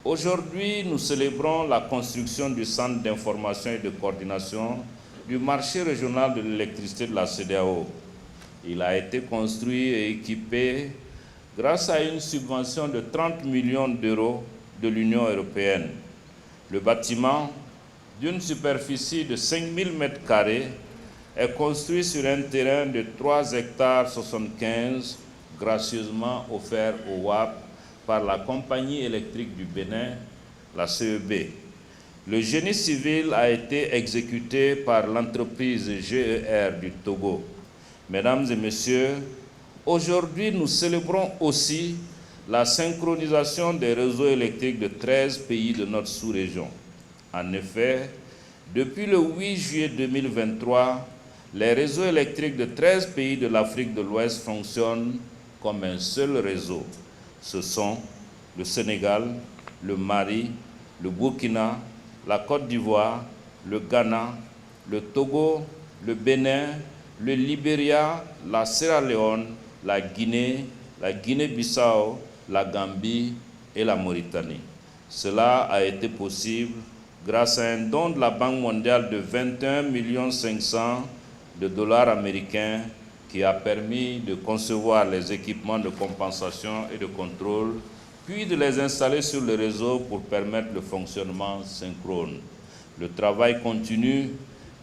Aujourd'hui, nous célébrons la construction du Centre d'information et de coordination du marché régional de l'électricité de la CEDEAO. Il a été construit et équipé grâce à une subvention de 30 millions d'euros de l'Union européenne. Le bâtiment, d'une superficie de 5000 m², est construit sur un terrain de 3 hectares 75, gracieusement offert au WAP par la Compagnie électrique du Bénin, la CEB. Le génie civil a été exécuté par l'entreprise GER du Togo. Mesdames et messieurs, aujourd'hui nous célébrons aussi la synchronisation des réseaux électriques de 13 pays de notre sous-région. En effet, depuis le 8 juillet 2023, les réseaux électriques de 13 pays de l'Afrique de l'Ouest fonctionnent comme un seul réseau. Ce sont le Sénégal, le Mali, le Burkina, la Côte d'Ivoire, le Ghana, le Togo, le Bénin, le Libéria, la Sierra Leone, la Guinée-Bissau, la Gambie et la Mauritanie. Cela a été possible grâce à un don de la Banque mondiale de 21 500 000 $ américains qui a permis de concevoir les équipements de compensation et de contrôle, puis de les installer sur le réseau pour permettre le fonctionnement synchrone. Le travail continue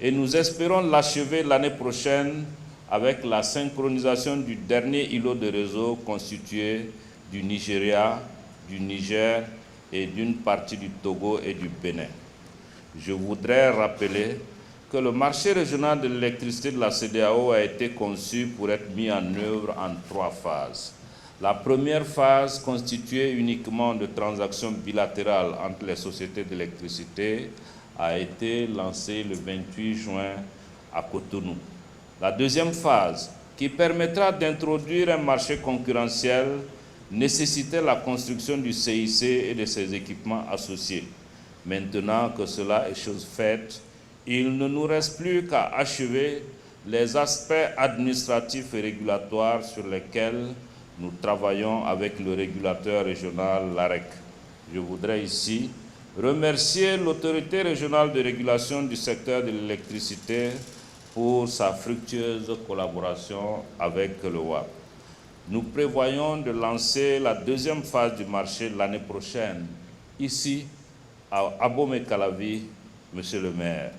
et nous espérons l'achever l'année prochaine avec la synchronisation du dernier îlot de réseau constitué du Nigeria, du Niger et d'une partie du Togo et du Bénin. Je voudrais rappeler que le marché régional de l'électricité de la CEDEAO a été conçu pour être mis en œuvre en 3 phases. La première phase, constituée uniquement de transactions bilatérales entre les sociétés d'électricité, a été lancée le 28 juin à Cotonou. La deuxième phase, qui permettra d'introduire un marché concurrentiel, nécessitait la construction du CIC et de ses équipements associés. Maintenant que cela est chose faite, il ne nous reste plus qu'à achever les aspects administratifs et régulatoires sur lesquels nous travaillons avec le régulateur régional, l'AREC. Je voudrais ici remercier l'autorité régionale de régulation du secteur de l'électricité pour sa fructueuse collaboration avec le WAP. Nous prévoyons de lancer la deuxième phase du marché l'année prochaine, ici, à Abomey-Calavi, Monsieur le maire.